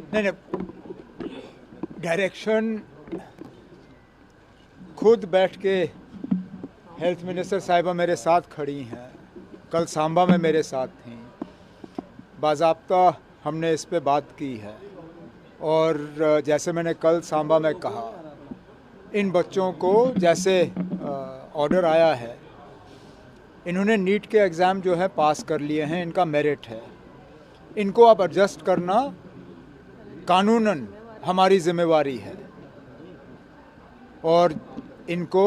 नहीं नहीं, डायरेक्शन खुद बैठ के हेल्थ मिनिस्टर साहिबा मेरे साथ खड़ी हैं, कल सांबा में मेरे साथ थीं, बाज़ाब्ता हमने इस पे बात की है। और जैसे मैंने कल सांबा में कहा, इन बच्चों को जैसे ऑर्डर आया है, इन्होंने नीट के एग्ज़ाम जो है पास कर लिए हैं, इनका मेरिट है, इनको अब एडजस्ट करना कानूनन हमारी ज़िम्मेवारी है। और इनको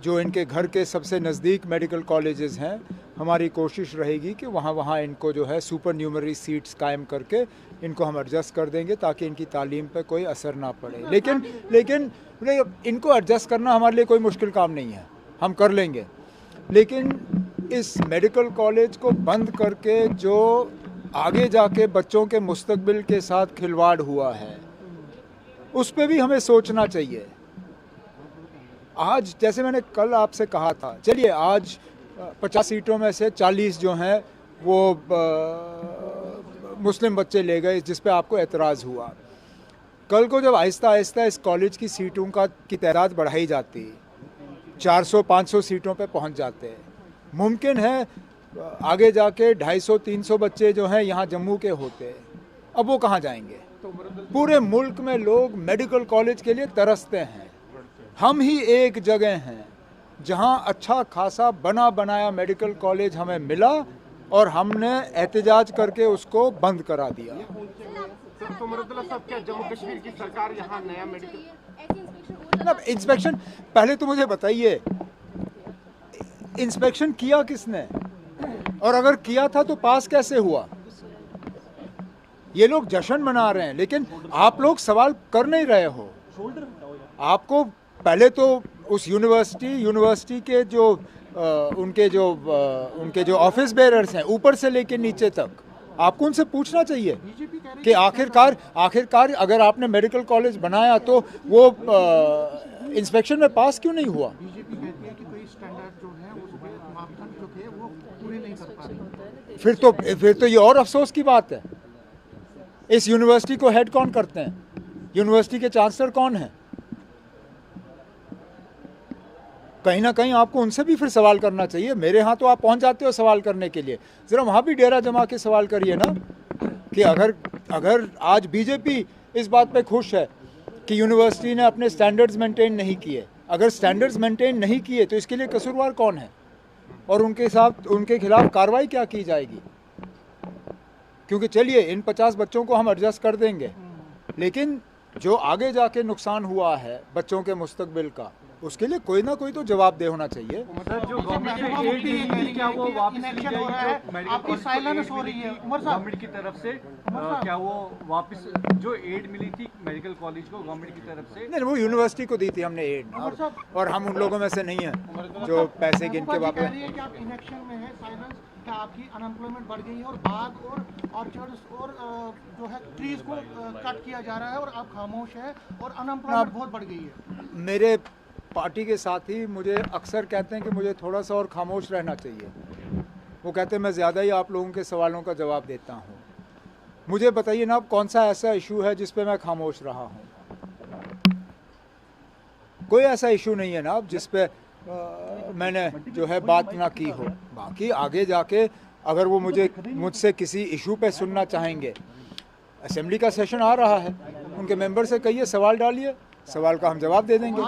जो इनके घर के सबसे नज़दीक मेडिकल कॉलेजेस हैं, हमारी कोशिश रहेगी कि वहाँ इनको जो है सुपर न्यूमरी सीट्स कायम करके इनको हम एडजस्ट कर देंगे ताकि इनकी तालीम पे कोई असर ना पड़े। लेकिन इनको एडजस्ट करना हमारे लिए कोई मुश्किल काम नहीं है, हम कर लेंगे। लेकिन इस मेडिकल कॉलेज को बंद करके जो आगे जाके बच्चों के मुस्तकबिल के साथ खिलवाड़ हुआ है, उस पर भी हमें सोचना चाहिए। आज जैसे मैंने कल आपसे कहा था, चलिए आज 50 सीटों में से 40 जो हैं वो मुस्लिम बच्चे ले गए, जिस पे आपको एतराज़ हुआ। कल को जब आहिस्ता आहिस्ता इस कॉलेज की सीटों की तादाद बढ़ाई जाती, 400-500 सीटों पे पहुंच जाते, मुमकिन है आगे जाके 250-300 बच्चे जो हैं यहाँ जम्मू के होते, अब वो कहाँ जाएंगे? पूरे मुल्क में लोग मेडिकल कॉलेज के लिए तरसते हैं। हम ही एक जगह हैं जहां अच्छा खासा बना बनाया मेडिकल कॉलेज हमें मिला और हमने एहतजाज करके उसको बंद करा दिया। तो मुरद्दुल्लाह साहब, क्या जम्मू कश्मीर की सरकार यहाँ नया मेडिकल इंस्पेक्शन, पहले तो मुझे बताइए इंस्पेक्शन किया किसने, और अगर किया था तो पास कैसे हुआ? ये लोग जश्न मना रहे हैं, लेकिन आप लोग सवाल कर नहीं रहे हो। आपको पहले तो उस यूनिवर्सिटी के जो उनके जो ऑफिस बेरर्स हैं ऊपर से लेके नीचे तक, आपको उनसे पूछना चाहिए कि आखिरकार अगर आपने मेडिकल कॉलेज बनाया तो वो इंस्पेक्शन में पास क्यों नहीं हुआ? बीजेपी कहती है कि कोई स्टैंडर्ड जो है उसके मापदंड जो थे वो पूरे नहीं कर पा रही। फिर तो ये और अफसोस की बात है। इस यूनिवर्सिटी को हेड कौन करते हैं? यूनिवर्सिटी के चांसलर कौन हैं? कहीं ना कहीं आपको उनसे भी फिर सवाल करना चाहिए। मेरे यहाँ तो आप पहुँच जाते हो सवाल करने के लिए, ज़रा वहाँ भी डेरा जमा के सवाल करिए ना कि अगर आज बीजेपी इस बात पे खुश है कि यूनिवर्सिटी ने अपने स्टैंडर्ड्स मेंटेन नहीं किए, अगर स्टैंडर्ड्स मेंटेन नहीं किए तो इसके लिए कसूरवार कौन है और उनके खिलाफ कार्रवाई क्या की जाएगी? क्योंकि चलिए इन 50 बच्चों को हम एडजस्ट कर देंगे, लेकिन जो आगे जाके नुकसान हुआ है बच्चों के मुस्तकबिल का, उसके लिए कोई ना कोई तो जवाबदेह होना चाहिए। मतलब जो गवर्नमेंट क्या वो वापस हो रहा है, आपकी साइलेंस हो रही है गवर्नमेंट की तरफ से, क्या वो वापस जो एड मिली थी मेडिकल कॉलेज को गवर्नमेंट की तरफ से? नहीं, वो यूनिवर्सिटी को दी थी हमने एड, और हम उन लोगों में से नहीं हैं जो पैसे गिन के वापस। आप इलेक्शन में है, साइलेंस, क्या आपकी अनएम्प्लॉयमेंट बढ़ गई है और बाग और ऑर्चर्ड्स और जो है ट्रीज को कट किया जा रहा है और आप खामोश है और अनएम्प्लॉयमेंट बहुत बढ़ गई है? मेरे पार्टी के साथी मुझे अक्सर कहते हैं कि मुझे थोड़ा सा और खामोश रहना चाहिए। वो कहते हैं मैं ज़्यादा ही आप लोगों के सवालों का जवाब देता हूँ। मुझे बताइए ना, अब कौन सा ऐसा इशू है जिस पे मैं खामोश रहा हूँ? कोई ऐसा इशू नहीं है ना अब जिस पे मैंने जो है बात ना की हो। बाकी आगे जाके अगर वो मुझसे किसी इशू पे सुनना चाहेंगे, असेंबली का सेशन आ रहा है, उनके मेंबर से कहिए, सवाल डालिए, सवाल का हम जवाब दे देंगे।